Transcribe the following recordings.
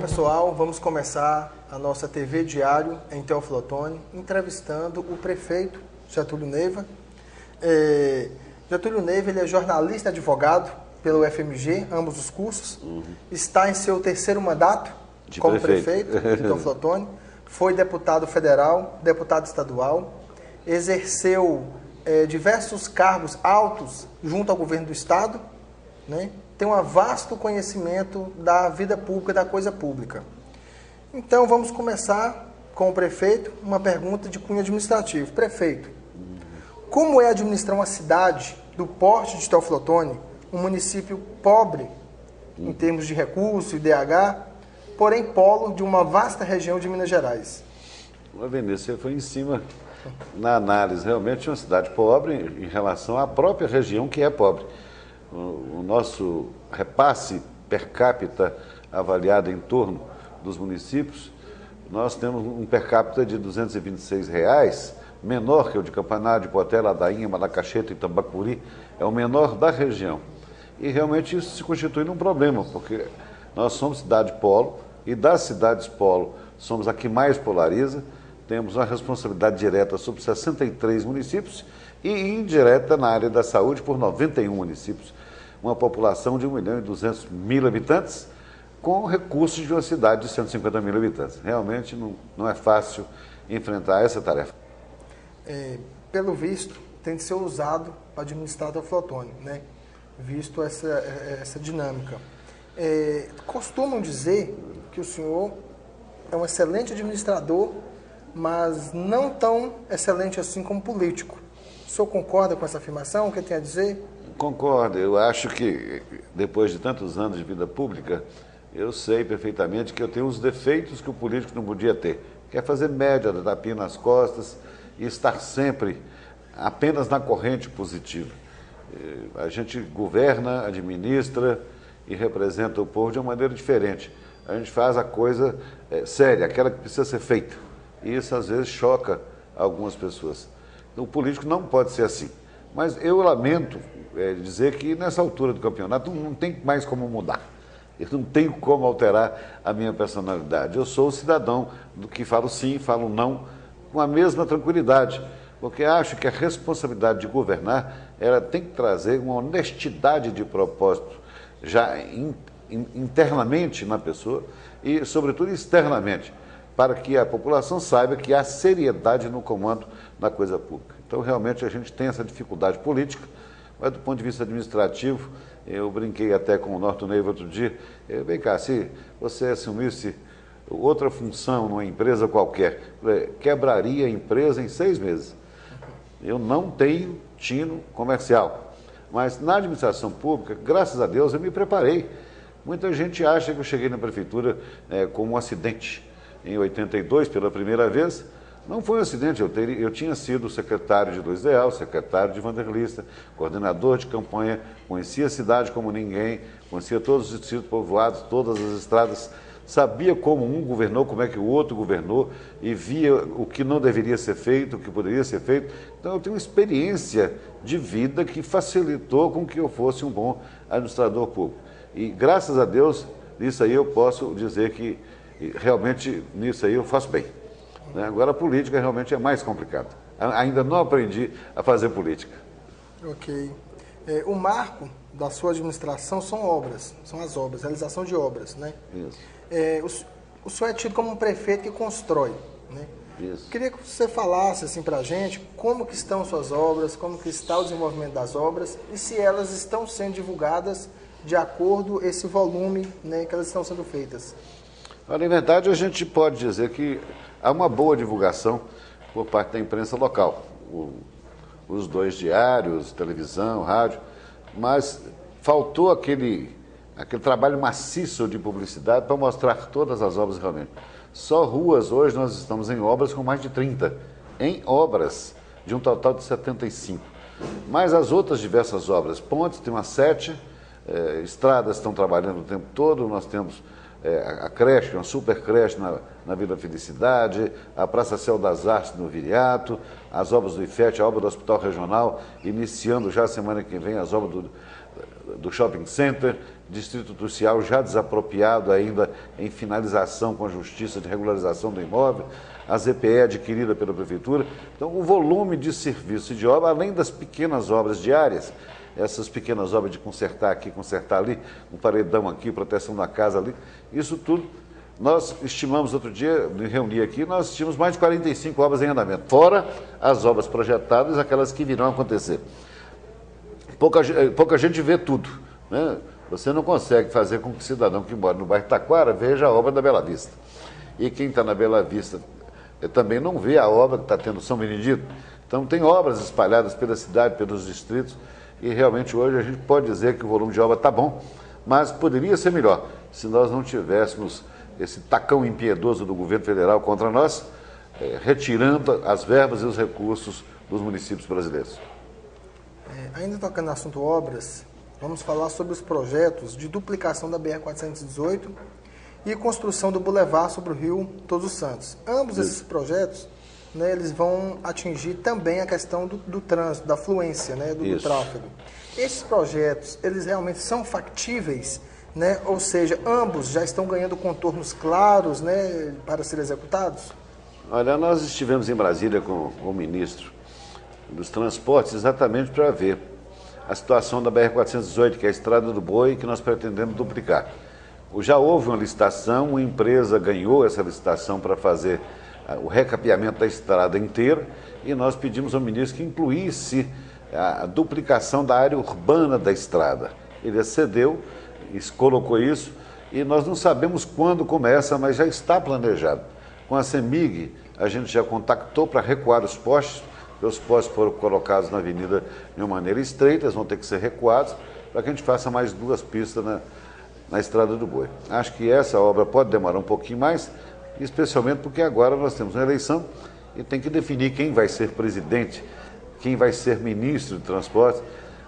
pessoal, vamos começar a nossa TV Diário em Teófilo Otoni, entrevistando o prefeito Getúlio Neiva. Getúlio Neiva, ele é jornalista e advogado pelo UFMG, ambos os cursos. Está em seu terceiro mandato como prefeito de Teófilo Otoni. Foi deputado federal, deputado estadual, exerceu diversos cargos altos junto ao governo do estado, né? Tem um vasto conhecimento da vida pública, da coisa pública. Então, vamos começar com o prefeito, uma pergunta de cunho administrativo. Prefeito, como é administrar uma cidade do porte de Teófilo Otoni, um município pobre em termos de recursos e DH, porém polo de uma vasta região de Minas Gerais? Vinícius, você foi em cima na análise. Realmente é uma cidade pobre em relação à própria região que é pobre. O nosso repasse per capita avaliado em torno dos municípios, nós temos um per capita de R$ 226, menor que o de Campanário, de Poté, Ladainha, Malacaxeta e Tambacuri, é o menor da região. E realmente isso se constitui um problema, porque nós somos cidade polo e das cidades polo somos a que mais polariza, temos uma responsabilidade direta sobre 63 municípios e indireta na área da saúde por 91 municípios. Uma população de 1.200.000 habitantes, com recursos de uma cidade de 150.000 habitantes. Realmente não é fácil enfrentar essa tarefa. Pelo visto, tem de ser usado para administrar Teófilo Otoni, né? Visto essa dinâmica. Costumam dizer que o senhor é um excelente administrador, mas não tão excelente assim como político. O senhor concorda com essa afirmação? O que tem a dizer? Concordo. Eu acho que, depois de tantos anos de vida pública, eu sei perfeitamente que eu tenho os defeitos que o político não podia ter. Quer fazer média, dar tapinha nas costas e estar sempre apenas na corrente positiva. A gente governa, administra e representa o povo de uma maneira diferente. A gente faz a coisa séria, aquela que precisa ser feita. E isso, às vezes, choca algumas pessoas. O político não pode ser assim. Mas eu lamento dizer que, nessa altura do campeonato, não tem mais como mudar. Eu não tenho como alterar a minha personalidade. Eu sou o cidadão do que falo sim, falo não, com a mesma tranquilidade. Porque acho que a responsabilidade de governar, ela tem que trazer uma honestidade de propósito, já internamente na pessoa e, sobretudo, externamente, para que a população saiba que há seriedade no comando da coisa pública. Então, realmente, a gente tem essa dificuldade política, mas do ponto de vista administrativo, eu brinquei até com o Norton Neiva outro dia, vem cá, se você assumisse outra função numa empresa qualquer, quebraria a empresa em 6 meses. Eu não tenho tino comercial, mas na administração pública, graças a Deus, eu me preparei. Muita gente acha que eu cheguei na prefeitura como um acidente. Em 82, pela primeira vez, não foi um acidente, eu tinha sido secretário de Luiz Leal, secretário de Vanderlista, coordenador de campanha, conhecia a cidade como ninguém, conhecia todos os distritos povoados, todas as estradas, sabia como um governou, como é que o outro governou, e via o que não deveria ser feito, o que poderia ser feito. Então eu tenho uma experiência de vida que facilitou com que eu fosse um bom administrador público. E graças a Deus, nisso aí eu posso dizer que realmente nisso aí eu faço bem. Agora a política realmente é mais complicada. Ainda não aprendi a fazer política. Ok. O marco da sua administração são obras, são as obras, realização de obras, né? Isso. O senhor é tido como um prefeito que constrói, né? Isso. Queria que você falasse assim para a gente como que estão suas obras, como que está o desenvolvimento das obras e se elas estão sendo divulgadas de acordo com esse volume, né, que elas estão sendo feitas. Na verdade, a gente pode dizer que há uma boa divulgação por parte da imprensa local. Os 2 diários, televisão, rádio, mas faltou aquele trabalho maciço de publicidade para mostrar todas as obras realmente. Só ruas, hoje nós estamos em obras com mais de 30, em obras, de um total de 75. Mas as outras diversas obras, pontes, tem umas 7, estradas estão trabalhando o tempo todo, nós temos a creche, uma super creche na Vila Felicidade, a Praça Céu das Artes no Viriato, as obras do IFET, a obra do Hospital Regional, iniciando já a semana que vem as obras do Shopping Center, Distrito Industrial já desapropriado ainda em finalização com a Justiça de Regularização do Imóvel, a ZPE adquirida pela Prefeitura. Então, o volume de serviço e de obra, além das pequenas obras diárias, essas pequenas obras de consertar aqui, consertar ali, um paredão aqui, proteção da casa ali, isso tudo, nós estimamos outro dia, me reuni aqui, nós tínhamos mais de 45 obras em andamento, fora as obras projetadas, aquelas que virão a acontecer. Pouca gente vê tudo, né? Você não consegue fazer com que o cidadão que mora no bairro Taquara veja a obra da Bela Vista. E quem está na Bela Vista também não vê a obra que está tendo São Benedito. Então tem obras espalhadas pela cidade, pelos distritos, e realmente hoje a gente pode dizer que o volume de obra está bom, mas poderia ser melhor se nós não tivéssemos esse tacão impiedoso do governo federal contra nós, retirando as verbas e os recursos dos municípios brasileiros. Ainda tocando no assunto obras, vamos falar sobre os projetos de duplicação da BR-418 e construção do Boulevard sobre o Rio Todos os Santos. Ambos esses projetos, né, eles vão atingir também a questão do trânsito, da fluência, né, do tráfego. Esses projetos, eles realmente são factíveis, né? Ou seja, ambos já estão ganhando contornos claros, né, para serem executados? Olha, nós estivemos em Brasília com o ministro dos Transportes exatamente para ver a situação da BR-418, que é a Estrada do Boi, que nós pretendemos duplicar. Já houve uma licitação, uma empresa ganhou essa licitação para fazer o recapeamento da estrada inteira, e nós pedimos ao ministro que incluísse a duplicação da área urbana da estrada. Ele acedeu, colocou isso, e nós não sabemos quando começa, mas já está planejado. Com a CEMIG, a gente já contactou para recuar os postes, porque os postes foram colocados na avenida de uma maneira estreita, eles vão ter que ser recuados, para que a gente faça mais 2 pistas na Estrada do Boi. Acho que essa obra pode demorar um pouquinho mais, especialmente porque agora nós temos uma eleição e tem que definir quem vai ser presidente, quem vai ser ministro de transporte,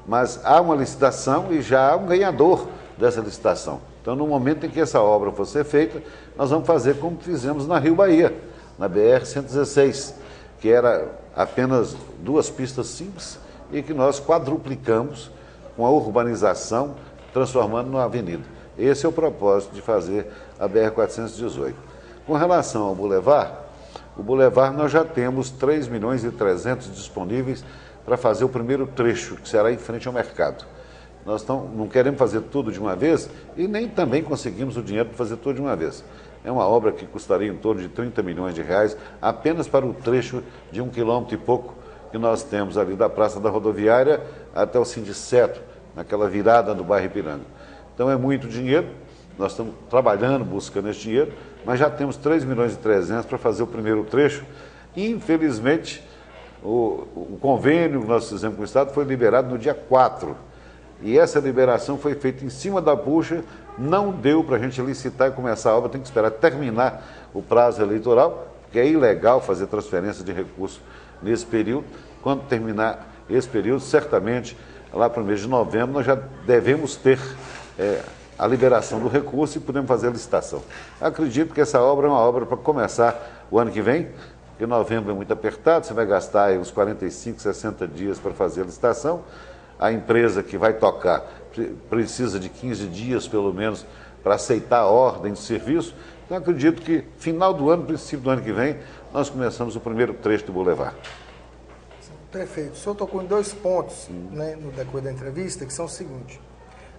mas há uma licitação e já há um ganhador dessa licitação. Então, no momento em que essa obra for ser feita, nós vamos fazer como fizemos na Rio Bahia, na BR-116, que era apenas 2 pistas simples e que nós quadruplicamos com a urbanização, transformando numa avenida. Esse é o propósito de fazer a BR-418. Com relação ao Boulevard, o Boulevard nós já temos 3.300.000 disponíveis para fazer o primeiro trecho, que será em frente ao mercado. Nós não queremos fazer tudo de uma vez e nem também conseguimos o dinheiro para fazer tudo de uma vez. É uma obra que custaria em torno de 30 milhões de reais, apenas para o trecho de 1 quilômetro e pouco que nós temos ali da Praça da Rodoviária até o Sindiceto, naquela virada do bairro Ipiranga. Então é muito dinheiro, nós estamos trabalhando, buscando esse dinheiro, mas já temos 3.300.000 para fazer o primeiro trecho. Infelizmente, o convênio que nós fizemos com o Estado foi liberado no dia 4. E essa liberação foi feita em cima da bucha, não deu para a gente licitar e começar a obra, tem que esperar terminar o prazo eleitoral, porque é ilegal fazer transferência de recursos nesse período. Quando terminar esse período, certamente, lá para o mês de novembro, nós já devemos ter a liberação do recurso e podemos fazer a licitação. Acredito que essa obra é uma obra para começar o ano que vem, porque novembro é muito apertado, você vai gastar aí uns 45, 60 dias para fazer a licitação. A empresa que vai tocar precisa de 15 dias, pelo menos, para aceitar a ordem de serviço. Então, acredito que final do ano, princípio do ano que vem, nós começamos o primeiro trecho do Boulevard. Perfeito. O senhor tocou em 2 pontos, né, no decorrer da entrevista, que são o seguinte: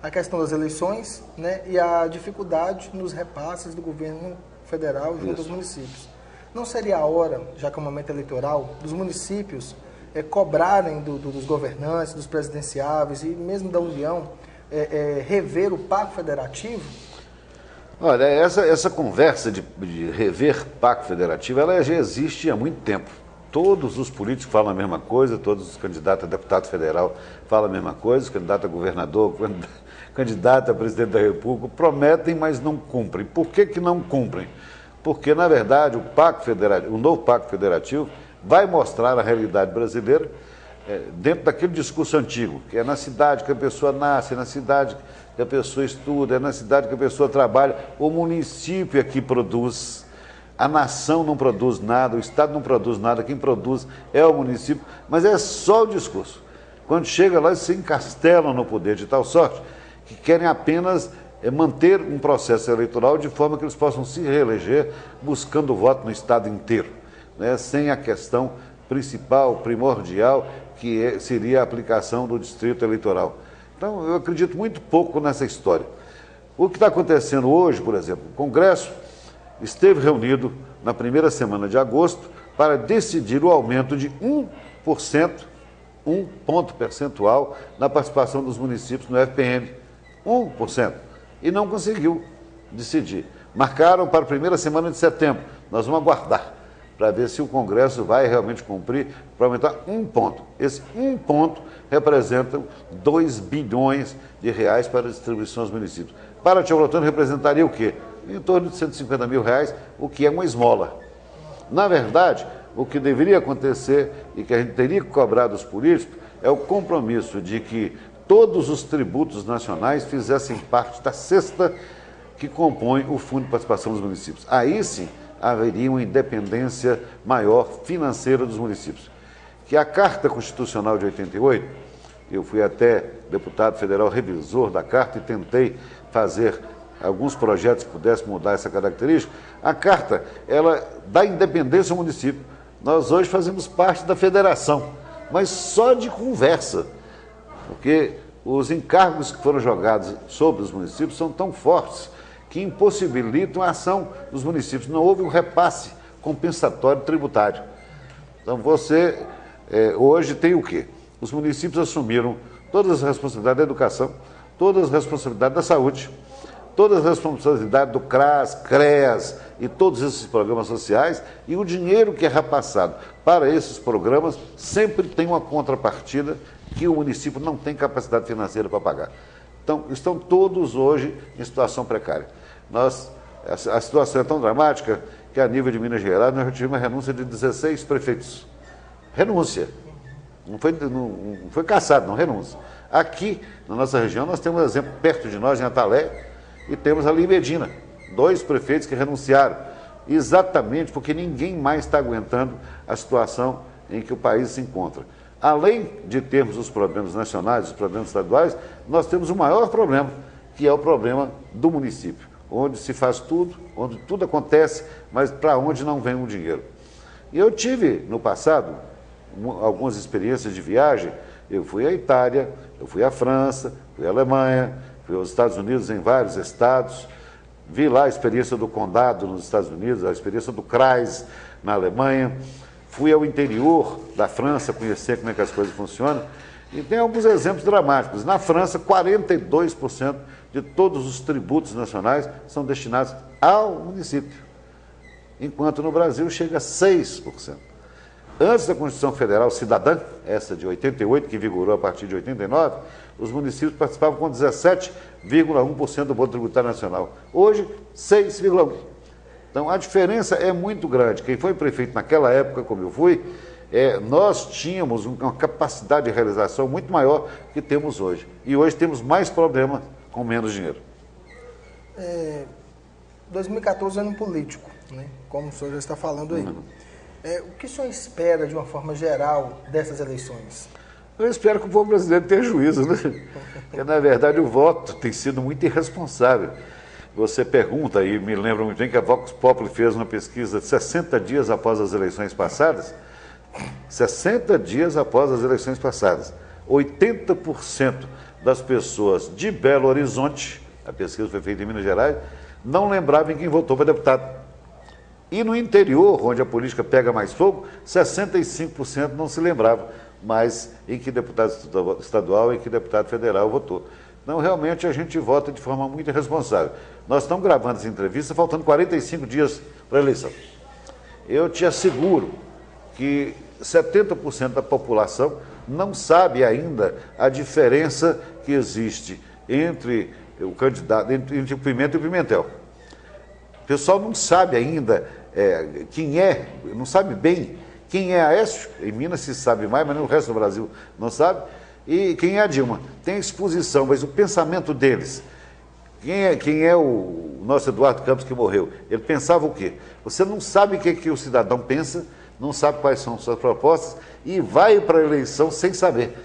a questão das eleições, né, e a dificuldade nos repasses do governo federal junto aos municípios. Não seria a hora, já que é um momento eleitoral, dos municípios cobrarem dos governantes, dos presidenciáveis e mesmo da União, rever o Pacto Federativo? Olha, essa conversa de rever Pacto Federativo, ela já existe há muito tempo. Todos os políticos falam a mesma coisa, todos os candidatos a deputado federal falam a mesma coisa, candidato a governador, candidato a presidente da República, prometem, mas não cumprem. Por que não cumprem? Porque, na verdade, o novo Pacto Federativo vai mostrar a realidade brasileira dentro daquele discurso antigo, que é na cidade que a pessoa nasce, é na cidade que a pessoa estuda, é na cidade que a pessoa trabalha. O município é que produz, a nação não produz nada, o Estado não produz nada, quem produz é o município, mas é só o discurso. Quando chega lá, eles se encastelam no poder de tal sorte que querem apenas manter um processo eleitoral de forma que eles possam se reeleger buscando voto no Estado inteiro, né, sem a questão principal, primordial, que seria a aplicação do distrito eleitoral. Então, eu acredito muito pouco nessa história. O que está acontecendo hoje, por exemplo, o Congresso esteve reunido na primeira semana de agosto para decidir o aumento de 1%, 1 ponto percentual, na participação dos municípios no FPM. 1%. E não conseguiu decidir. Marcaram para a primeira semana de setembro. Nós vamos aguardar para ver se o Congresso vai realmente cumprir para aumentar 1 ponto. Esse 1 ponto representa 2 bilhões de reais para a distribuição aos municípios. Para Teoflotone representaria o quê? Em torno de 150 mil reais, o que é uma esmola. Na verdade, o que deveria acontecer e que a gente teria que cobrar dos políticos é o compromisso de que todos os tributos nacionais fizessem parte da cesta que compõe o Fundo de Participação dos Municípios. Aí sim haveria uma independência maior financeira dos municípios. Que a Carta Constitucional de 88, eu fui até deputado federal revisor da Carta e tentei fazer alguns projetos que pudessem mudar essa característica, a Carta, ela dá independência ao município. Nós hoje fazemos parte da federação, mas só de conversa, porque os encargos que foram jogados sobre os municípios são tão fortes que impossibilitam a ação dos municípios. Não houve um repasse compensatório tributário. Então você hoje tem o quê? Os municípios assumiram todas as responsabilidades da educação, todas as responsabilidades da saúde, todas as responsabilidades do CRAS, CREAS e todos esses programas sociais, e o dinheiro que é repassado para esses programas sempre tem uma contrapartida que o município não tem capacidade financeira para pagar. Então, estão todos hoje em situação precária. A situação é tão dramática que, a nível de Minas Gerais, nós já tivemos uma renúncia de 16 prefeitos. Renúncia. Não foi cassado, não, renúncia. Aqui, na nossa região, nós temos um exemplo perto de nós, em Atalé, e temos ali em Medina, 2 prefeitos que renunciaram, exatamente porque ninguém mais está aguentando a situação em que o país se encontra. Além de termos os problemas nacionais, os problemas estaduais, nós temos o maior problema, que é o problema do município, onde se faz tudo, onde tudo acontece, mas para onde não vem o dinheiro. E eu tive, no passado, algumas experiências de viagem. Eu fui à Itália, eu fui à França, fui à Alemanha, fui aos Estados Unidos, em vários estados, vi lá a experiência do condado nos Estados Unidos, a experiência do CRAS na Alemanha, fui ao interior da França conhecer como é que as coisas funcionam, e tem alguns exemplos dramáticos. Na França, 42% de todos os tributos nacionais são destinados ao município, enquanto no Brasil chega a 6%. Antes da Constituição Federal Cidadã, essa de 88, que vigorou a partir de 89, os municípios participavam com 17,1% do bolo tributário nacional. Hoje, 6,1%. Então, a diferença é muito grande. Quem foi prefeito naquela época, como eu fui, nós tínhamos uma capacidade de realização muito maior que temos hoje. E hoje temos mais problemas com menos dinheiro. 2014 é ano político, né? Como o senhor já está falando aí. O que o senhor espera, de uma forma geral, dessas eleições? Eu espero que o povo brasileiro tenha juízo, né? Porque, na verdade, o voto tem sido muito irresponsável. Você pergunta, e me lembro muito bem que a Vox Populi fez uma pesquisa 60 dias após as eleições passadas, 60 dias após as eleições passadas, 80% das pessoas de Belo Horizonte, a pesquisa foi feita em Minas Gerais, não lembravam em quem votou para deputado. E no interior, onde a política pega mais fogo, 65% não se lembravam mais em que deputado estadual e em que deputado federal votou. Então, realmente, a gente vota de forma muito irresponsável. Nós estamos gravando essa entrevista faltando 45 dias para a eleição. Eu te asseguro que 70% da população não sabe ainda a diferença que existe entre o candidato, entre o Pimenta e o Pimentel. O pessoal não sabe ainda quem é, não sabe bem quem é Aécio. Em Minas se sabe mais, mas no resto do Brasil não sabe. E quem é a Dilma? Tem exposição, mas o pensamento deles. Quem é o nosso Eduardo Campos que morreu? Ele pensava o quê? Você não sabe o que o cidadão pensa, não sabe quais são suas propostas e vai para a eleição sem saber.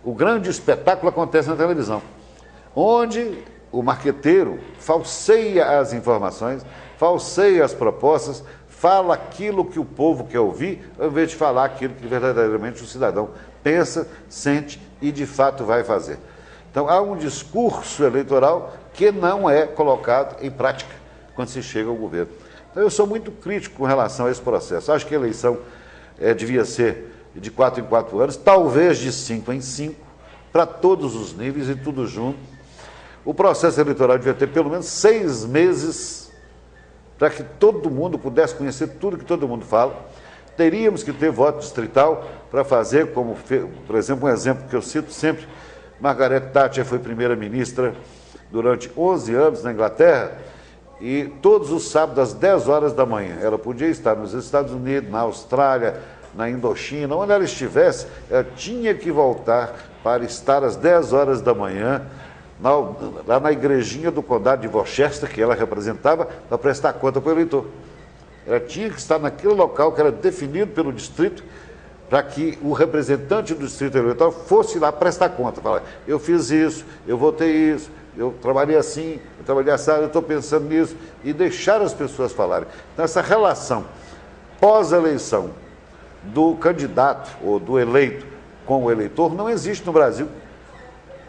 O grande espetáculo acontece na televisão, onde o marqueteiro falseia as informações, falseia as propostas, fala aquilo que o povo quer ouvir, ao invés de falar aquilo que verdadeiramente o cidadão pensa, sente e de fato vai fazer. Então há um discurso eleitoral que não é colocado em prática quando se chega ao governo. Então eu sou muito crítico com relação a esse processo. Acho que a eleição devia ser de 4 em 4 anos, talvez de 5 em 5, para todos os níveis e tudo junto. O processo eleitoral devia ter pelo menos 6 meses para que todo mundo pudesse conhecer tudo que todo mundo fala. Teríamos que ter voto distrital para fazer, como, por exemplo, um exemplo que eu cito sempre, Margaret Thatcher foi primeira-ministra durante 11 anos na Inglaterra e todos os sábados às 10 horas da manhã ela podia estar nos Estados Unidos, na Austrália, na Indochina, onde ela estivesse, ela tinha que voltar para estar às 10 horas da manhã lá na igrejinha do condado de Worcester, que ela representava, para prestar conta para o eleitor. Ela tinha que estar naquele local que era definido pelo distrito, para que o representante do distrito eleitoral fosse lá prestar conta. Falar, eu fiz isso, eu votei isso, eu trabalhei assim, eu trabalhei assado, eu estou pensando nisso, e deixar as pessoas falarem. Então, essa relação pós-eleição do candidato ou do eleito com o eleitor não existe no Brasil.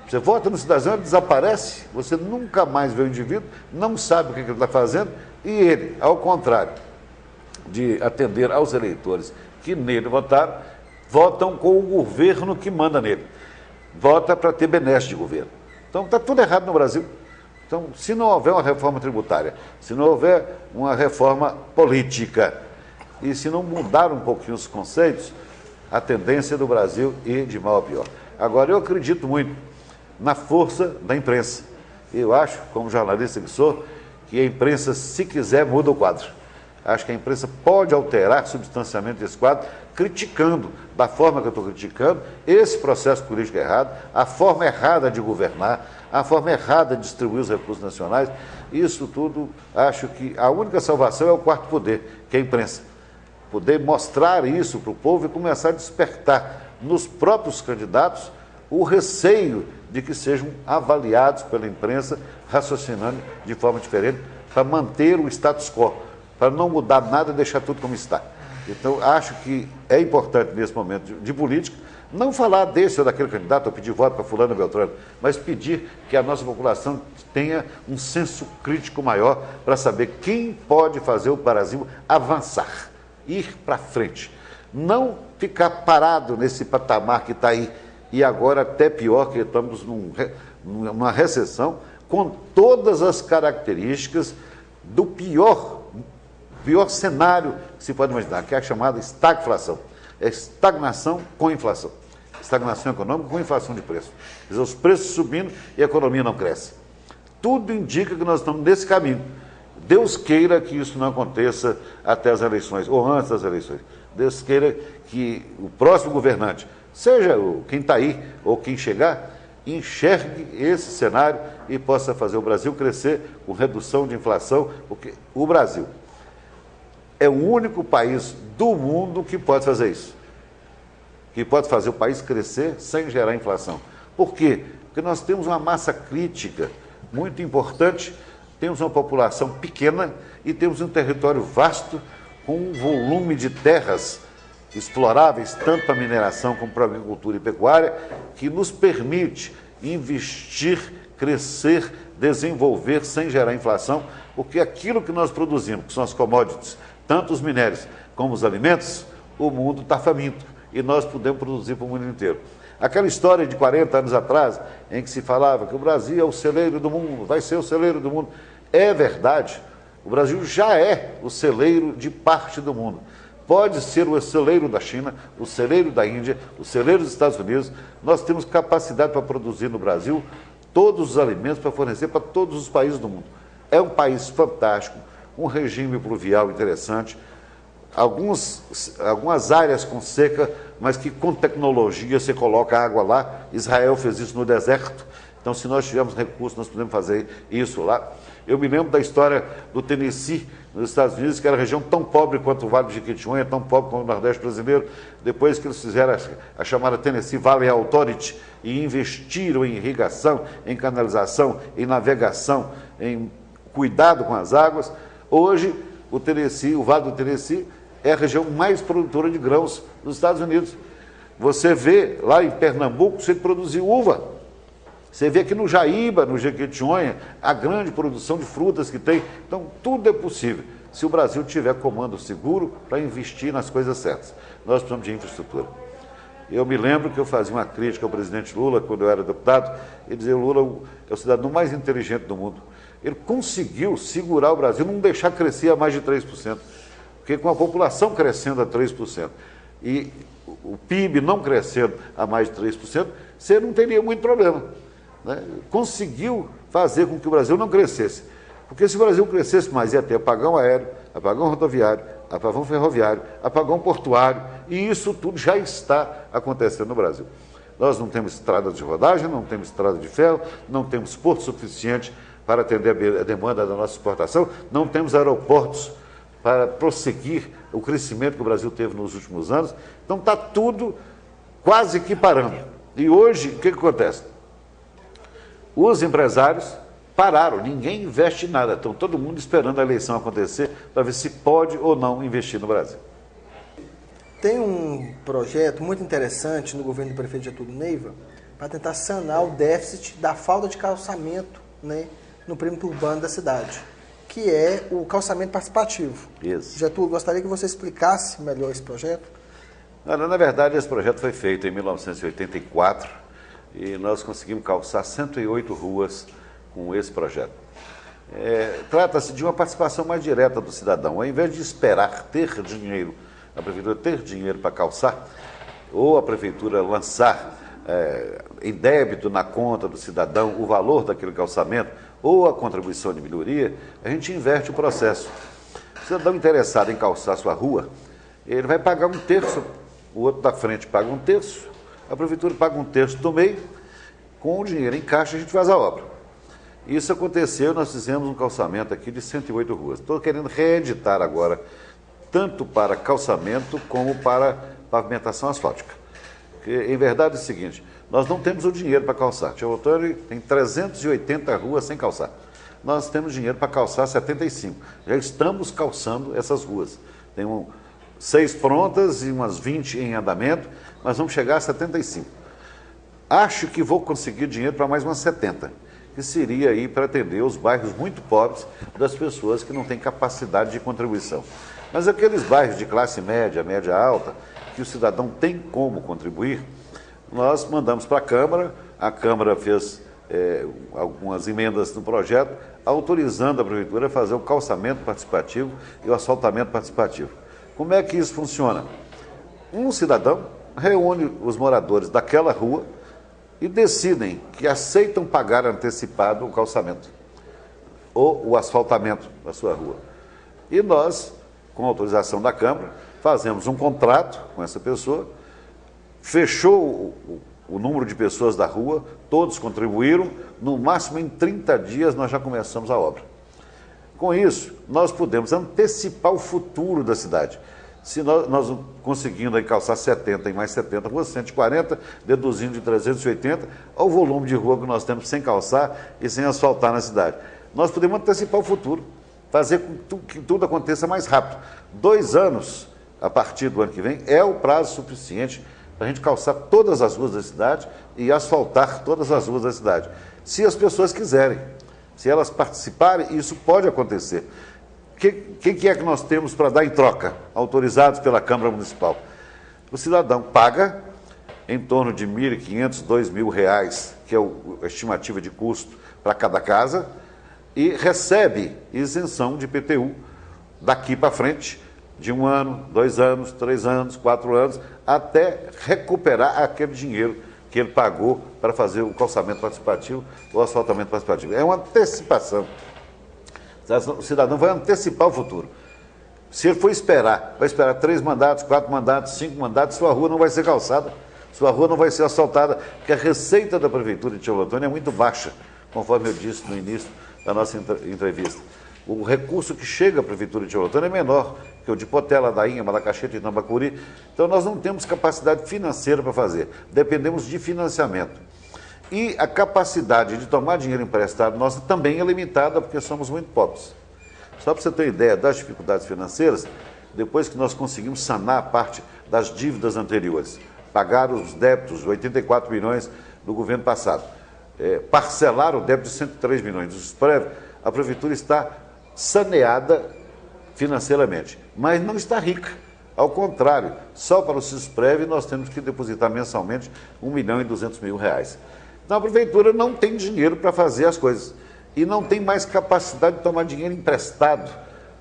Você vota no cidadão, ele desaparece, você nunca mais vê o indivíduo, não sabe o que ele está fazendo, e ele, ao contrário de atender aos eleitores que nele votaram, votam com o governo que manda nele. Vota para ter benesse de governo. Então está tudo errado no Brasil. Então, se não houver uma reforma tributária, se não houver uma reforma política, e se não mudar um pouquinho os conceitos, a tendência do Brasil é ir de mal a pior. Agora, eu acredito muito na força da imprensa. Eu acho, como jornalista que sou, que a imprensa, se quiser, muda o quadro. Acho que a imprensa pode alterar substancialmente esse quadro, criticando, da forma que eu estou criticando, esse processo político errado, a forma errada de governar, a forma errada de distribuir os recursos nacionais. Isso tudo, acho que a única salvação é o quarto poder, que é a imprensa. Poder mostrar isso para o povo e começar a despertar nos próprios candidatos o receio de que sejam avaliados pela imprensa, raciocinando de forma diferente, para manter o status quo, para não mudar nada e deixar tudo como está. Então, acho que é importante, nesse momento de política, não falar desse ou daquele candidato, ou pedir voto para fulano ou beltrano, mas pedir que a nossa população tenha um senso crítico maior para saber quem pode fazer o Brasil avançar, ir para frente. Não ficar parado nesse patamar que está aí, e agora até pior, que estamos numa recessão, com todas as características do pior cenário que se pode imaginar, que é a chamada estagflação. É estagnação com inflação. Estagnação econômica com inflação de preço. Quer dizer, os preços subindo e a economia não cresce. Tudo indica que nós estamos nesse caminho. Deus queira que isso não aconteça até as eleições, ou antes das eleições. Deus queira que o próximo governante, seja quem está aí ou quem chegar, enxergue esse cenário e possa fazer o Brasil crescer com redução de inflação, porque o Brasil é o único país do mundo que pode fazer isso, que pode fazer o país crescer sem gerar inflação. Por quê? Porque nós temos uma massa crítica muito importante, temos uma população pequena e temos um território vasto com um volume de terras exploráveis, tanto para mineração como para agricultura e pecuária, que nos permite investir, crescer, desenvolver sem gerar inflação, porque aquilo que nós produzimos, que são as commodities, tanto os minérios como os alimentos, o mundo está faminto e nós podemos produzir para o mundo inteiro. Aquela história de 40 anos atrás, em que se falava que o Brasil é o celeiro do mundo, vai ser o celeiro do mundo, é verdade. O Brasil já é o celeiro de parte do mundo. Pode ser o celeiro da China, o celeiro da Índia, o celeiro dos Estados Unidos. Nós temos capacidade para produzir no Brasil todos os alimentos para fornecer para todos os países do mundo. É um país fantástico, um regime pluvial interessante, algumas áreas com seca, mas que com tecnologia você coloca água lá. Israel fez isso no deserto. Então, se nós tivermos recursos, nós podemos fazer isso lá. Eu me lembro da história do Tennessee, nos Estados Unidos, que era região tão pobre quanto o Vale do Jequitinhonha, tão pobre quanto o Nordeste brasileiro. Depois que eles fizeram a chamada Tennessee Valley Authority e investiram em irrigação, em canalização, em navegação, em cuidado com as águas, hoje o Tennessee, o Vale do Tennessee, é a região mais produtora de grãos dos Estados Unidos. Você vê lá em Pernambuco, você produziu uva. Você vê aqui no Jaíba, no Jequitinhonha, a grande produção de frutas que tem. Então, tudo é possível, se o Brasil tiver comando seguro para investir nas coisas certas. Nós precisamos de infraestrutura. Eu me lembro que eu fazia uma crítica ao presidente Lula, quando eu era deputado, e dizia: o Lula é o cidadão mais inteligente do mundo. Ele conseguiu segurar o Brasil, não deixar crescer a mais de 3%. Porque com a população crescendo a 3% e o PIB não crescendo a mais de 3%, você não teria muito problema. Né? Conseguiu fazer com que o Brasil não crescesse. Porque se o Brasil crescesse mais, ia ter apagão aéreo, apagão rodoviário, apagão ferroviário, apagão portuário, e isso tudo já está acontecendo no Brasil. Nós não temos estrada de rodagem, não temos estrada de ferro, não temos porto suficiente para atender a demanda da nossa exportação, não temos aeroportos para prosseguir o crescimento que o Brasil teve nos últimos anos. Então está tudo quase que parando. E hoje, o que acontece? Os empresários pararam, ninguém investe em nada. Estão todo mundo esperando a eleição acontecer para ver se pode ou não investir no Brasil. Tem um projeto muito interessante no governo do prefeito Getúlio Neiva para tentar sanar o déficit da falta de calçamento, né, no perímetro urbano da cidade, que é o calçamento participativo. Isso. Getúlio, gostaria que você explicasse melhor esse projeto. Na verdade, esse projeto foi feito em 1984 e nós conseguimos calçar 108 ruas com esse projeto. Trata-se de uma participação mais direta do cidadão. Ao invés de esperar ter dinheiro, a prefeitura ter dinheiro para calçar, ou a prefeitura lançar em débito na conta do cidadão o valor daquele calçamento, ou a contribuição de melhoria, a gente inverte o processo. O cidadão interessado em calçar sua rua, ele vai pagar 1/3, o outro da frente paga 1/3, a prefeitura paga 1/3 do meio, com o dinheiro em caixa a gente faz a obra. Isso aconteceu, nós fizemos um calçamento aqui de 108 ruas. Estou querendo reeditar agora, tanto para calçamento como para pavimentação asfáltica. Porque, em verdade, é o seguinte, nós não temos o dinheiro para calçar. Tio Otônio tem 380 ruas sem calçar. Nós temos dinheiro para calçar 75. Já estamos calçando essas ruas. Tem 6 prontas e umas 20 em andamento, mas vamos chegar a 75. Acho que vou conseguir dinheiro para mais umas 70, que seria aí para atender os bairros muito pobres das pessoas que não têm capacidade de contribuição. Mas aqueles bairros de classe média, média alta, que o cidadão tem como contribuir, nós mandamos para a Câmara fez algumas emendas no projeto, autorizando a Prefeitura a fazer o calçamento participativo e o asfaltamento participativo. Como é que isso funciona? Um cidadão reúne os moradores daquela rua e decidem que aceitam pagar antecipado o calçamento ou o asfaltamento da sua rua. E nós, com autorização da Câmara, fazemos um contrato com essa pessoa, fechou o número de pessoas da rua, todos contribuíram, no máximo em 30 dias nós já começamos a obra. Com isso, nós podemos antecipar o futuro da cidade. Se nós conseguindo aí calçar 70 e mais 70 ruas, 140, deduzindo de 380, ao volume de rua que nós temos sem calçar e sem asfaltar na cidade. Nós podemos antecipar o futuro, fazer com que tudo aconteça mais rápido. 2 anos, a partir do ano que vem, é o prazo suficiente para a gente calçar todas as ruas da cidade e asfaltar todas as ruas da cidade. Se as pessoas quiserem, se elas participarem, isso pode acontecer. O que é que nós temos para dar em troca, autorizados pela Câmara Municipal? O cidadão paga em torno de R$ 1.500, R$ 2.000, que é a estimativa de custo para cada casa, e recebe isenção de IPTU daqui para frente, de 1 ano, 2 anos, 3 anos, 4 anos, até recuperar aquele dinheiro que ele pagou para fazer o calçamento participativo ou asfaltamento participativo. É uma antecipação. O cidadão vai antecipar o futuro. Se ele for esperar, vai esperar 3 mandatos, 4 mandatos, 5 mandatos, sua rua não vai ser calçada, sua rua não vai ser asfaltada, porque a receita da Prefeitura de Teoflotone é muito baixa, conforme eu disse no início da nossa entrevista. O recurso que chega à Prefeitura de Teoflotone é menor que o de Portela, Dainha, Malacacheta e Tambacuri. Então nós não temos capacidade financeira para fazer, dependemos de financiamento. E a capacidade de tomar dinheiro emprestado nossa também é limitada, porque somos muito pobres. Só para você ter ideia das dificuldades financeiras, depois que nós conseguimos sanar a parte das dívidas anteriores, pagar os débitos, 84 milhões do governo passado, parcelar o débito de 103 milhões dos SUSPREV, a Prefeitura está saneada financeiramente, mas não está rica. Ao contrário, só para o SUSPREV nós temos que depositar mensalmente R$1.200.000. Então a Prefeitura não tem dinheiro para fazer as coisas e não tem mais capacidade de tomar dinheiro emprestado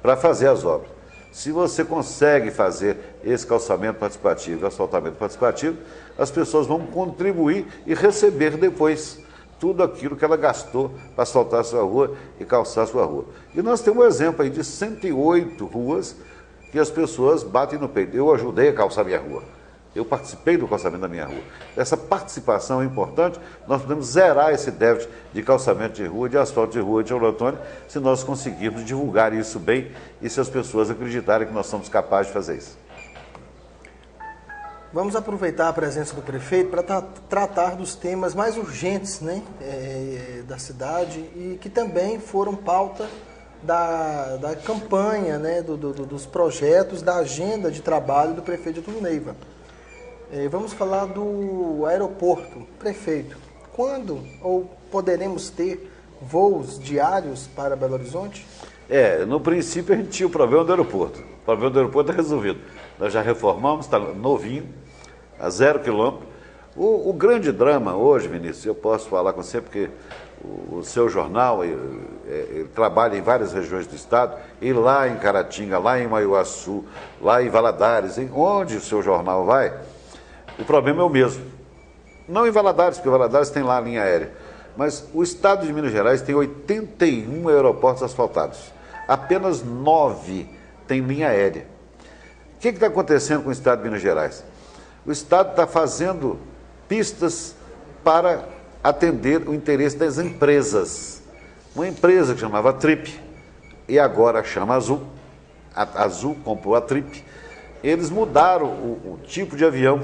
para fazer as obras. Se você consegue fazer esse calçamento participativo, asfaltamento participativo, as pessoas vão contribuir e receber depois tudo aquilo que ela gastou para asfaltar a sua rua e calçar a sua rua. E nós temos um exemplo aí de 108 ruas que as pessoas batem no peito. Eu ajudei a calçar minha rua. Eu participei do calçamento da minha rua. Essa participação é importante. Nós podemos zerar esse déficit de calçamento de rua, de asfalto de rua de Teoflotone, se nós conseguirmos divulgar isso bem e se as pessoas acreditarem que nós somos capazes de fazer isso. Vamos aproveitar a presença do prefeito para tratar dos temas mais urgentes, né, da cidade e que também foram pauta da campanha, né, dos projetos, da agenda de trabalho do prefeito Getúlio Neiva. Vamos falar do aeroporto. Prefeito, quando ou poderemos ter voos diários para Belo Horizonte? No princípio a gente tinha o problema do aeroporto. O problema do aeroporto é resolvido. Nós já reformamos, está novinho, a 0 quilômetro. O grande drama hoje, Vinícius, eu posso falar com você porque o seu jornal ele trabalha em várias regiões do estado, e lá em Caratinga, lá em Maiuaçu, lá em Valadares, onde o seu jornal vai, o problema é o mesmo. Não em Valadares, porque Valadares tem lá a linha aérea, mas o estado de Minas Gerais tem 81 aeroportos asfaltados. Apenas 9 têm linha aérea. O que está acontecendo com o estado de Minas Gerais? O estado está fazendo pistas para atender o interesse das empresas. Uma empresa que chamava Trip, e agora chama Azul. A Azul comprou a Trip. Eles mudaram o tipo de avião.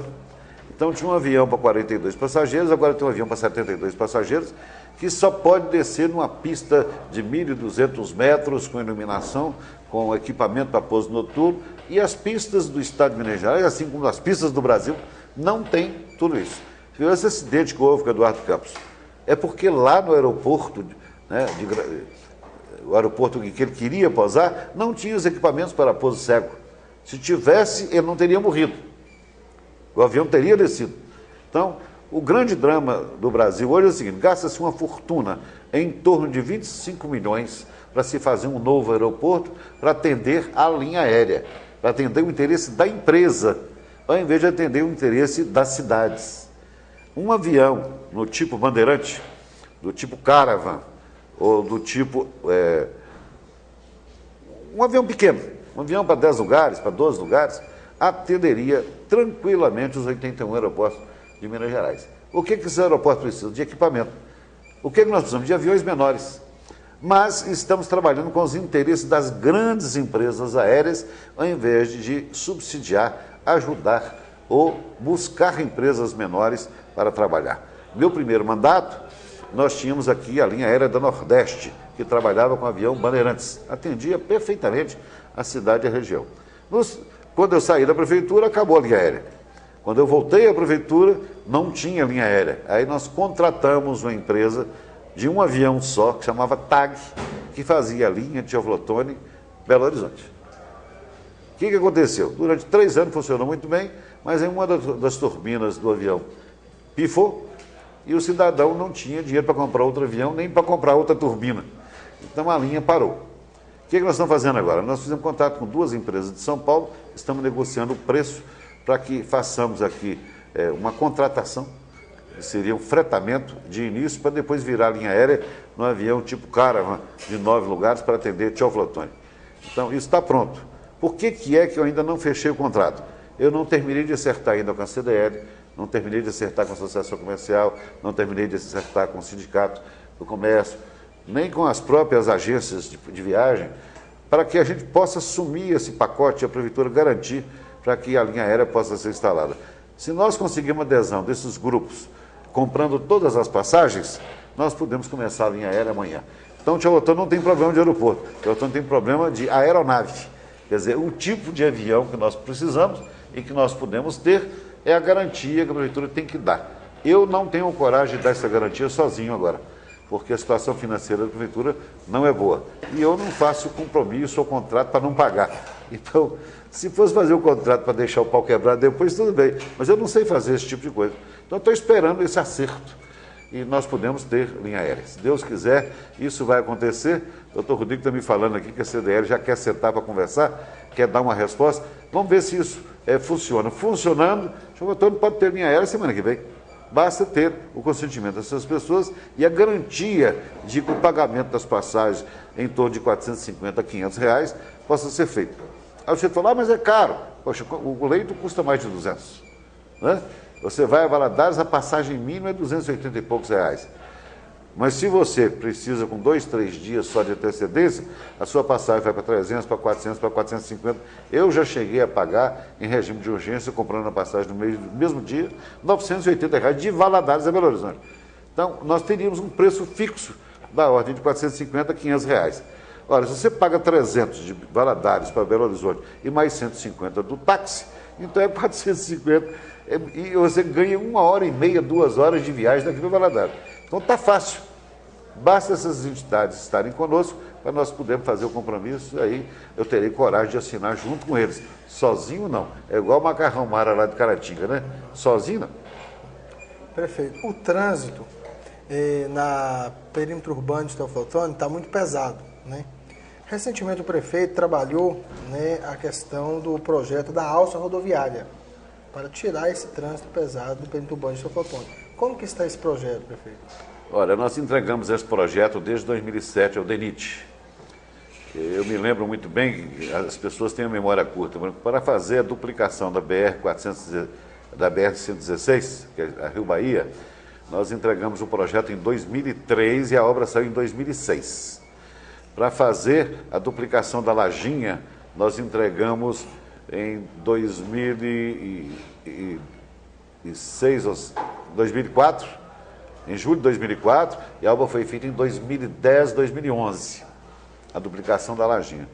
Então tinha um avião para 42 passageiros, agora tem um avião para 72 passageiros, que só pode descer numa pista de 1.200 metros, com iluminação, com equipamento para pouso noturno, e as pistas do estado de Minas Gerais, assim como as pistas do Brasil, não tem tudo isso. Esse acidente que houve com o Eduardo Campos é porque lá no aeroporto, né, o aeroporto em que ele queria pousar, não tinha os equipamentos para pouso cego. Se tivesse, ele não teria morrido. O avião teria descido. Então, o grande drama do Brasil hoje é o seguinte: gasta-se uma fortuna em torno de 25 milhões para se fazer um novo aeroporto para atender a linha aérea, para atender o interesse da empresa, ao invés de atender o interesse das cidades. Um avião no tipo Bandeirante, do tipo Caravan, ou do tipo... um avião pequeno, um avião para 10 lugares, para 12 lugares, atenderia tranquilamente os 81 aeroportos de Minas Gerais. O que esses aeroportos precisam? De equipamento. O que nós precisamos? De aviões menores. Mas estamos trabalhando com os interesses das grandes empresas aéreas, ao invés de subsidiar, ajudar ou buscar empresas menores para trabalhar. Meu primeiro mandato, nós tínhamos aqui a linha aérea da Nordeste, que trabalhava com o avião Bandeirantes. Atendia perfeitamente a cidade e a região. Quando eu saí da prefeitura, acabou a linha aérea. Quando eu voltei à prefeitura, não tinha linha aérea. Aí nós contratamos uma empresa de um avião só, que chamava TAG, que fazia a linha de Teoflotone, Belo Horizonte. O que aconteceu? Durante 3 anos funcionou muito bem, mas em uma das turbinas do avião pifou e o cidadão não tinha dinheiro para comprar outro avião, nem para comprar outra turbina. Então a linha parou. O que nós estamos fazendo agora? Nós fizemos contato com 2 empresas de São Paulo, estamos negociando o preço para que façamos aqui uma contratação, que seria um fretamento de início, para depois virar linha aérea no avião tipo Caravan, de 9 lugares, para atender Teoflotone. Então, isso está pronto. Por que é que eu ainda não fechei o contrato? Eu não terminei de acertar ainda com a CDL, não terminei de acertar com a Associação Comercial, não terminei de acertar com o Sindicato do Comércio, nem com as próprias agências de viagem, para que a gente possa assumir esse pacote e a Prefeitura garantir para que a linha aérea possa ser instalada. Se nós conseguirmos adesão desses grupos, comprando todas as passagens, nós podemos começar a linha aérea amanhã. Então, Tchau Otônio não tem problema de aeroporto, Tchau Otônio tem problema de aeronave. Quer dizer, o tipo de avião que nós precisamos e que nós podemos ter é a garantia que a Prefeitura tem que dar. Eu não tenho coragem de dar essa garantia sozinho agora, porque a situação financeira da Prefeitura não é boa. E eu não faço compromisso ou contrato para não pagar. Então, se fosse fazer o contrato para deixar o pau quebrado depois, tudo bem. Mas eu não sei fazer esse tipo de coisa. Então, estou esperando esse acerto. E nós podemos ter linha aérea. Se Deus quiser, isso vai acontecer. O doutor Rodrigo está me falando aqui que a CDL já quer sentar para conversar, quer dar uma resposta. Vamos ver se isso funciona. Funcionando, o doutor pode ter linha aérea semana que vem. Basta ter o consentimento dessas pessoas e a garantia de que o pagamento das passagens em torno de R$450 a R$500 possa ser feito. Aí você fala, mas é caro. Poxa, o leito custa mais de 200. Né? Você vai a Valadares, a passagem mínima é 280 e poucos reais. Mas se você precisa com 2, 3 dias só de antecedência, a sua passagem vai para 300, para 400, para 450. Eu já cheguei a pagar em regime de urgência, comprando a passagem no mesmo dia, R$980 de Valadares a Belo Horizonte. Então, nós teríamos um preço fixo da ordem de 450 a R$500. Ora, se você paga 300 de Valadares para Belo Horizonte e mais 150 do táxi, então é 450 e você ganha 1h30, 2 horas de viagem daqui para Valadares. Então está fácil. Basta essas entidades estarem conosco para nós podermos fazer o compromisso. Aí eu terei coragem de assinar junto com eles. Sozinho não. É igual o Macarrão Mara lá de Caratinga, né? Sozinho não. Prefeito, o trânsito na perímetro urbano de Teoflotone está muito pesado, né? Recentemente o prefeito trabalhou, né, a questão do projeto da alça rodoviária para tirar esse trânsito pesado do perímetro urbano de Teoflotone. Como que está esse projeto, prefeito? Olha, nós entregamos esse projeto desde 2007 ao DENIT. Eu me lembro muito bem, as pessoas têm a memória curta, para fazer a duplicação da BR-116, que é a Rio Bahia, nós entregamos o projeto em 2003 e a obra saiu em 2006. Para fazer a duplicação da Lajinha, nós entregamos em 2004, em julho de 2004, e a obra foi feita em 2010, 2011, a duplicação da Lajinha.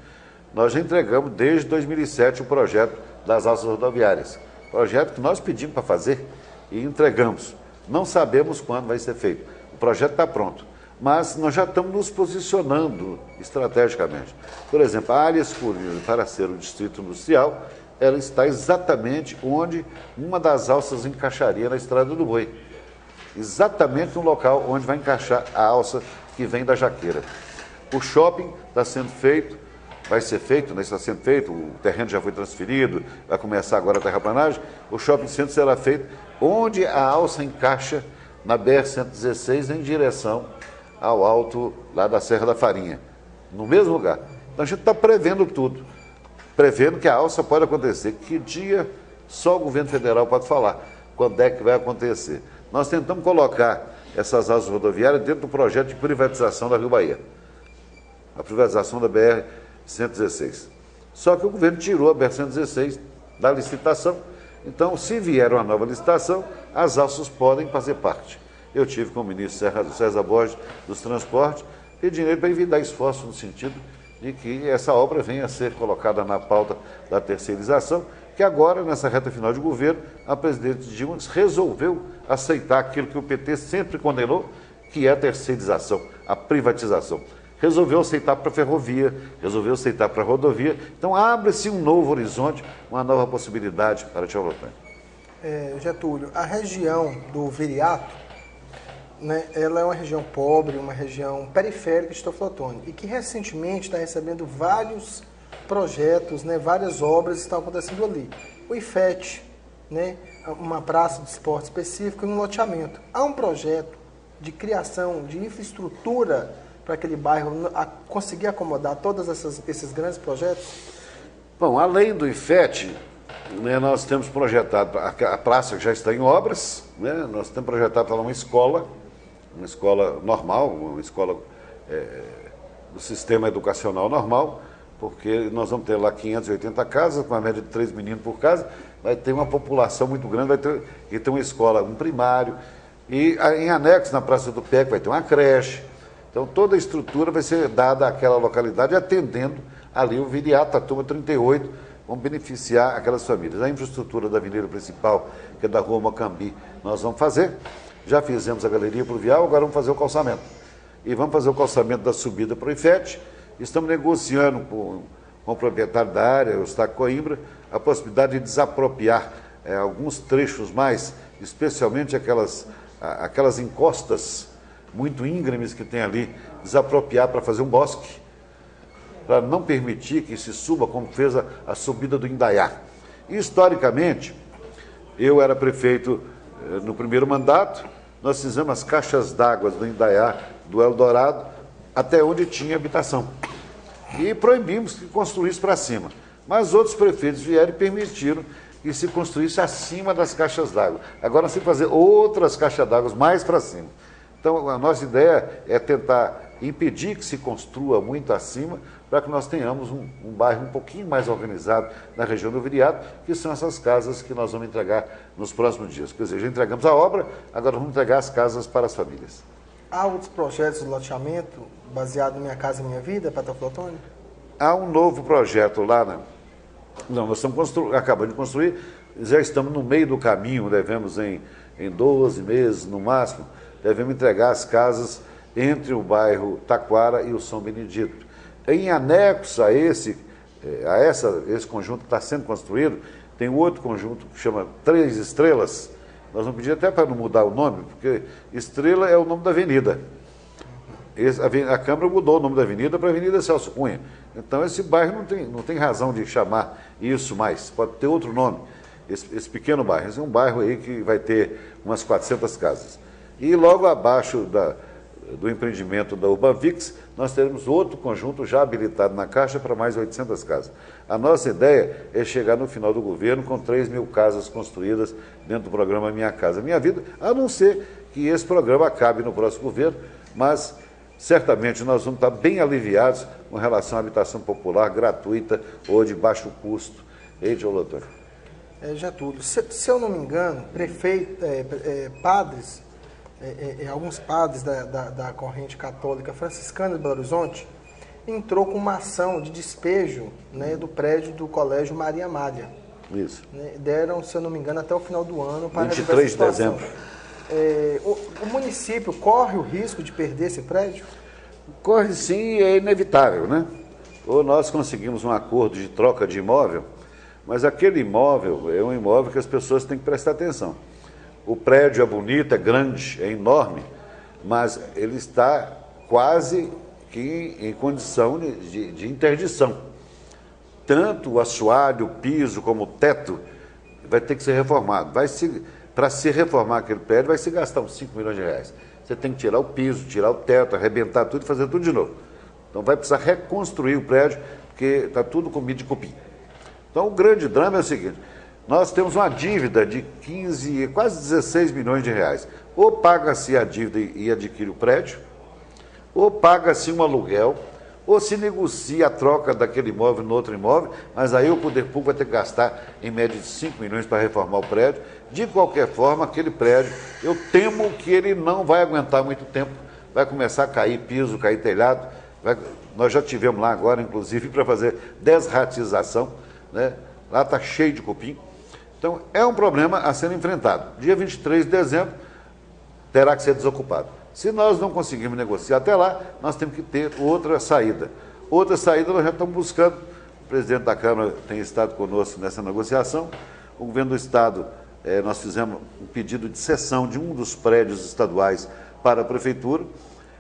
Nós já entregamos desde 2007 o projeto das alças rodoviárias, projeto que nós pedimos para fazer e entregamos. Não sabemos quando vai ser feito. O projeto está pronto, mas nós já estamos nos posicionando estrategicamente. Por exemplo, a área escolhida para ser o distrito industrial, ela está exatamente onde uma das alças encaixaria na Estrada do Boi. Exatamente no local onde vai encaixar a alça que vem da Jaqueira. O shopping está sendo feito, vai ser feito, né, está sendo feito, o terreno já foi transferido, vai começar agora a terraplanagem. O shopping centro será feito onde a alça encaixa na BR-116 em direção ao alto lá da Serra da Farinha, no mesmo lugar. Então a gente está prevendo tudo, prevendo que a alça pode acontecer. Que dia só o governo federal pode falar quando é que vai acontecer. Nós tentamos colocar essas alças rodoviárias dentro do projeto de privatização da Rio Bahia, a privatização da BR-116. Só que o governo tirou a BR-116 da licitação. Então, se vier uma nova licitação, as alças podem fazer parte. Eu tive com o ministro César Borges dos Transportes, pedindo ele para evitar esforço no sentido de que essa obra venha a ser colocada na pauta da terceirização, que agora, nessa reta final de governo, a presidente Dilma resolveu aceitar aquilo que o PT sempre condenou, que é a terceirização, a privatização. Resolveu aceitar para a ferrovia, resolveu aceitar para a rodovia. Então, abre-se um novo horizonte, uma nova possibilidade para Teoflotone. Getúlio, a região do Viriato, né, ela é uma região pobre, uma região periférica de Teoflotone, e que recentemente está recebendo vários projetos, né, várias obras estão acontecendo ali. O IFET, né, uma praça de esporte específica e um loteamento. Há um projeto de criação de infraestrutura para aquele bairro conseguir acomodar todos esses grandes projetos? Bom, além do IFET, né, nós temos projetado, a praça já está em obras, né, nós temos projetado para uma escola normal, uma escola do sistema educacional normal, porque nós vamos ter lá 580 casas, com uma média de 3 meninos por casa, vai ter uma população muito grande, vai ter uma escola, um primário, e em anexo na Praça do PEC vai ter uma creche. Então toda a estrutura vai ser dada àquela localidade, atendendo ali o Viriato, a turma 38, vão beneficiar aquelas famílias. A infraestrutura da avenida principal, que é da Rua Mocambi, nós vamos fazer. Já fizemos a galeria pluvial, agora vamos fazer o calçamento. E vamos fazer o calçamento da subida para o IFET. Estamos negociando com o proprietário da área, o Eustáquio Coimbra, a possibilidade de desapropriar alguns trechos mais, especialmente aquelas encostas muito íngremes que tem ali, desapropriar para fazer um bosque, para não permitir que se suba como fez a subida do Indaiá. Historicamente, eu era prefeito no primeiro mandato, nós fizemos as caixas d'água do Indaiá, do Eldorado, até onde tinha habitação. E proibimos que construísse para cima. Mas outros prefeitos vieram e permitiram que se construísse acima das caixas d'água. Agora nós temos que fazer outras caixas d'água mais para cima. Então a nossa ideia é tentar impedir que se construa muito acima, para que nós tenhamos um bairro um pouquinho mais organizado na região do Viriato, que são essas casas que nós vamos entregar nos próximos dias. Quer dizer, já entregamos a obra, agora vamos entregar as casas para as famílias. Há outros projetos de loteamento baseado em Minha Casa Minha Vida, para Teoflotone? Há um novo projeto lá, nós estamos acabando de construir, já estamos no meio do caminho, devemos em 12 meses no máximo, devemos entregar as casas entre o bairro Taquara e o São Benedito. Em anexo a esse conjunto que está sendo construído, tem um outro conjunto que chama 3 Estrelas. Nós vamos pedir até para não mudar o nome, porque Estrela é o nome da avenida. A Câmara mudou o nome da avenida para Avenida Celso Cunha. Então esse bairro não tem razão de chamar isso mais, pode ter outro nome, esse pequeno bairro. Esse é um bairro aí que vai ter umas 400 casas. E logo abaixo do empreendimento da Urbanvix, nós teremos outro conjunto já habilitado na Caixa para mais 800 casas. A nossa ideia é chegar no final do governo com 3.000 casas construídas dentro do programa Minha Casa Minha Vida, a não ser que esse programa acabe no próximo governo, mas certamente nós vamos estar bem aliviados com relação à habitação popular gratuita ou de baixo custo. Doutor? Getúlio, se eu não me engano, padres, alguns padres da corrente católica franciscana de Belo Horizonte entrou com uma ação de despejo, né, do prédio do Colégio Maria Amália. Isso. Deram, se eu não me engano, até o final do ano para 23 de dezembro. O município corre o risco de perder esse prédio? Corre sim, é inevitável, né? Ou nós conseguimos um acordo de troca de imóvel, mas aquele imóvel é um imóvel que as pessoas têm que prestar atenção. O prédio é bonito, é grande, é enorme, mas ele está quase que em condição de interdição. Tanto o assoalho, o piso, como o teto, vai ter que ser reformado. Para se reformar aquele prédio, vai se gastar uns 5 milhões de reais. Você tem que tirar o piso, tirar o teto, arrebentar tudo e fazer tudo de novo. Então vai precisar reconstruir o prédio, porque está tudo comido de cupim. Então o grande drama é o seguinte: nós temos uma dívida de 15, quase 16 milhões de reais. Ou paga-se a dívida e adquire o prédio, ou paga-se um aluguel, ou se negocia a troca daquele imóvel no outro imóvel, mas aí o poder público vai ter que gastar em média de 5 milhões para reformar o prédio. De qualquer forma, aquele prédio, eu temo que ele não vai aguentar muito tempo, vai começar a cair piso, cair telhado. Nós já tivemos lá agora, inclusive, para fazer desratização, né? Lá está cheio de cupim. Então, é um problema a ser enfrentado. Dia 23 de dezembro, terá que ser desocupado. Se nós não conseguirmos negociar até lá, nós temos que ter outra saída. Outra saída nós já estamos buscando. O presidente da Câmara tem estado conosco nessa negociação. O governo do Estado, nós fizemos um pedido de cessão de um dos prédios estaduais para a Prefeitura.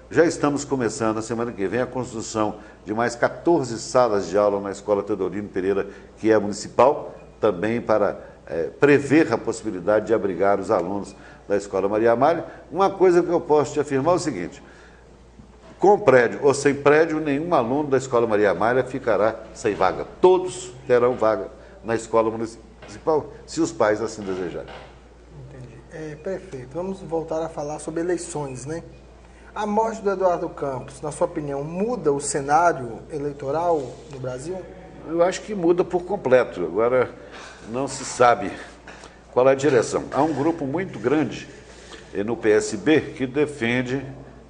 Já estamos começando, na semana que vem, a construção de mais 14 salas de aula na Escola Teodorino Pereira, que é municipal, também para prever a possibilidade de abrigar os alunos da Escola Maria Amália. Uma coisa que eu posso te afirmar é o seguinte: Com prédio ou sem prédio, nenhum aluno da Escola Maria Amália ficará sem vaga. Todos terão vaga na Escola Municipal, se os pais assim desejarem. Entendi. Prefeito, vamos voltar a falar sobre eleições, né? A morte do Eduardo Campos, na sua opinião, muda o cenário eleitoral no Brasil? Eu acho que muda por completo. Agora, não se sabe qual é a direção. Há um grupo muito grande no PSB que defende,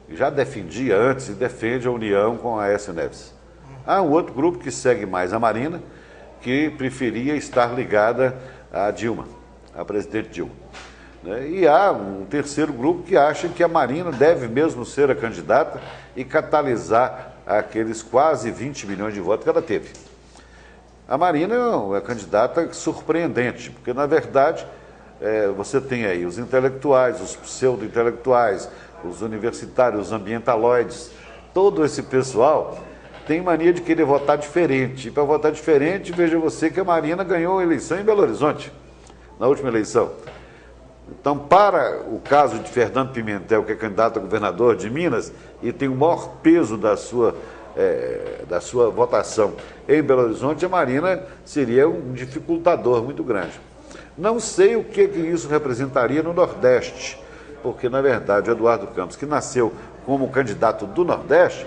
já defendia antes e defende a união com a Aécio Neves. Há um outro grupo que segue mais a Marina, que preferia estar ligada a Dilma, a presidente Dilma. E há um terceiro grupo que acha que a Marina deve mesmo ser a candidata e catalisar aqueles quase 20 milhões de votos que ela teve. A Marina é uma candidata surpreendente, porque, na verdade, você tem aí os intelectuais, os pseudo-intelectuais, os universitários, os ambientaloides, todo esse pessoal tem mania de querer votar diferente. E para votar diferente, veja você que a Marina ganhou a eleição em Belo Horizonte, na última eleição. Então, para o caso de Fernando Pimentel, que é candidato a governador de Minas e tem o maior peso da sua votação em Belo Horizonte, a Marina seria um dificultador muito grande. Não sei o que isso representaria no Nordeste, porque, na verdade, o Eduardo Campos, que nasceu como candidato do Nordeste,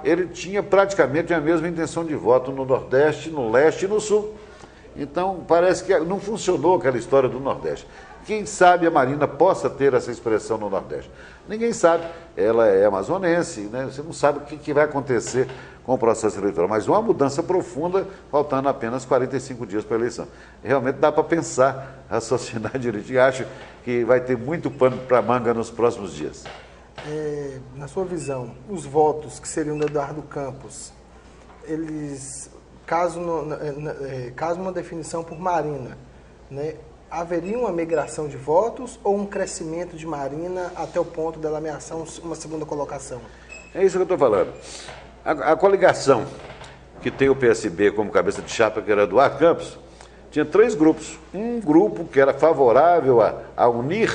ele tinha praticamente a mesma intenção de voto no Nordeste, no Leste e no Sul. Então, parece que não funcionou aquela história do Nordeste. Quem sabe a Marina possa ter essa expressão no Nordeste? Ninguém sabe. Ela é amazonense, né? Você não sabe o que vai acontecer com o processo eleitoral. Mas uma mudança profunda, faltando apenas 45 dias para a eleição. Realmente dá para pensar, raciocinar direitinho. Acho que vai ter muito pano para manga nos próximos dias. Na sua visão, os votos que seriam do Eduardo Campos, eles, caso uma definição por Marina, né, haveria uma migração de votos ou um crescimento de Marina até o ponto dela ameaçar uma segunda colocação? É isso que eu estou falando. A coligação que tem o PSB como cabeça de chapa, que era Eduardo Campos, tinha 3 grupos. Um grupo que era favorável a unir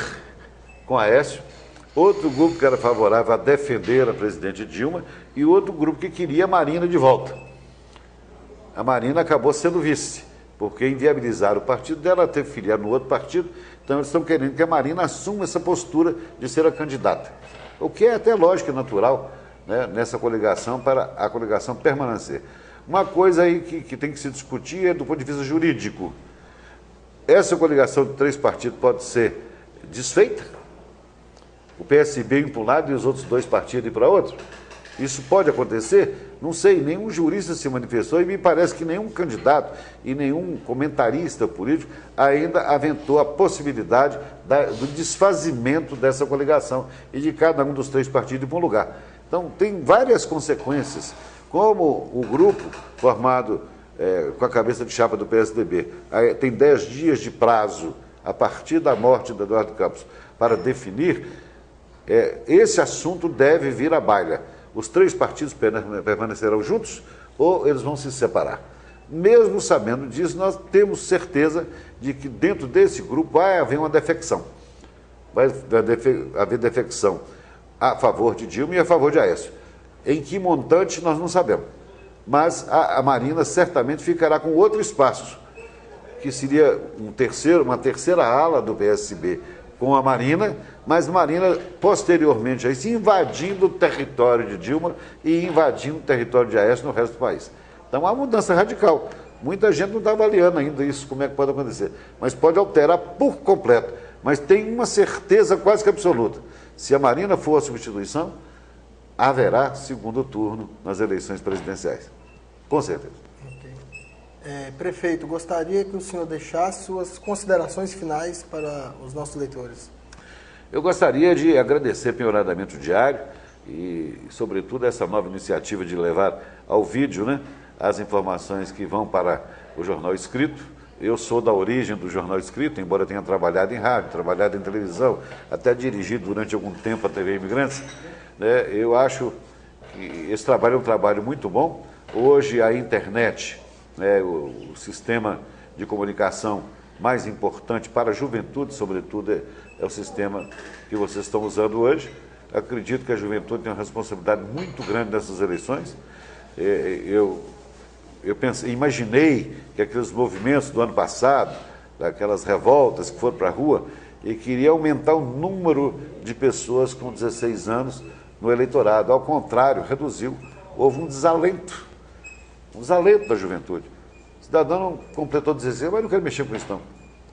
com a Aécio, outro grupo que era favorável a defender a presidente Dilma e outro grupo que queria a Marina de volta. A Marina acabou sendo vice, porque inviabilizaram o partido dela, teve filiado no outro partido, então eles estão querendo que a Marina assuma essa postura de ser a candidata. O que é até lógico e natural, né, nessa coligação, para a coligação permanecer. Uma coisa aí que tem que se discutir é do ponto de vista jurídico. Essa coligação de 3 partidos pode ser desfeita? O PSB ir para um lado e os outros 2 partidos ir para outro? Isso pode acontecer? Não sei, nenhum jurista se manifestou e me parece que nenhum candidato e nenhum comentarista político ainda aventou a possibilidade do desfazimento dessa coligação e de cada um dos 3 partidos ir para um lugar. Então, tem várias consequências, como o grupo formado com a cabeça de chapa do PSDB tem 10 dias de prazo a partir da morte do Eduardo Campos para definir, esse assunto deve vir à baila. Os 3 partidos permanecerão juntos ou eles vão se separar? Mesmo sabendo disso, nós temos certeza de que dentro desse grupo vai haver uma defecção. Vai haver defecção a favor de Dilma e a favor de Aécio. Em que montante nós não sabemos. Mas a Marina certamente ficará com outro espaço, que seria uma terceira ala do PSB com a Marina, mas Marina, posteriormente, aí, se invadindo o território de Dilma e invadindo o território de Aécio no resto do país. Então, há uma mudança radical. Muita gente não está avaliando ainda isso, como é que pode acontecer. Mas pode alterar por completo. Mas tem uma certeza quase que absoluta. Se a Marina for a substituição, haverá segundo turno nas eleições presidenciais. Com certeza. Prefeito, gostaria que o senhor deixasse suas considerações finais para os nossos leitores. Eu gostaria de agradecer penhoradamente o Diário e, sobretudo, essa nova iniciativa de levar ao vídeo, né, as informações que vão para o jornal escrito. Eu sou da origem do jornal escrito, embora tenha trabalhado em rádio, trabalhado em televisão, até dirigido durante algum tempo a TV Imigrantes. Eu acho que esse trabalho é um trabalho muito bom. Hoje a internet, o sistema de comunicação mais importante para a juventude, sobretudo, é o sistema que vocês estão usando hoje. acredito que a juventude tem uma responsabilidade muito grande nessas eleições. Imaginei que aqueles movimentos do ano passado, daquelas revoltas que foram para a rua, e queria aumentar o número de pessoas com 16 anos no eleitorado. Ao contrário, reduziu. Houve um desalento da juventude. O cidadão não completou 16, mas não quero mexer com isso não.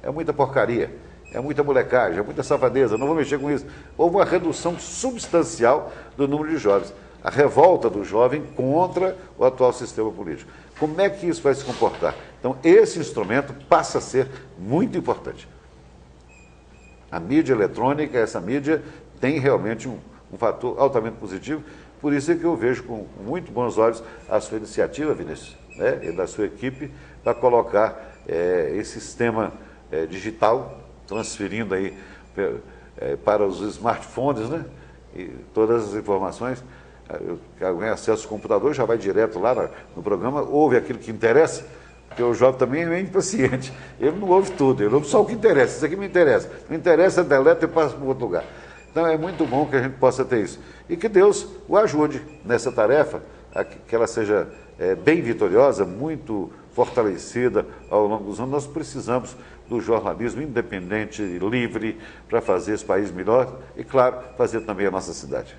É muita porcaria, é muita molecagem, é muita safadeza, não vou mexer com isso. Houve uma redução substancial do número de jovens. A revolta do jovem contra o atual sistema político. Como é que isso vai se comportar? Então, esse instrumento passa a ser muito importante. A mídia eletrônica, essa mídia, tem realmente um fator altamente positivo. Por isso é que eu vejo com muito bons olhos a sua iniciativa, Vinícius, né, e da sua equipe, para colocar esse sistema digital, transferindo aí para os smartphones, né, e todas as informações. Alguém acessa o computador, já vai direto lá no programa, ouve aquilo que interessa, porque o jovem também é impaciente. Ele não ouve tudo, ele ouve só o que interessa. Isso aqui me interessa. Não interessa, deleta e passa para outro lugar. Então é muito bom que a gente possa ter isso. E que Deus o ajude nessa tarefa, que ela seja bem vitoriosa, muito fortalecida ao longo dos anos. Nós precisamos do jornalismo independente e livre para fazer esse país melhor e, claro, fazer também a nossa cidade.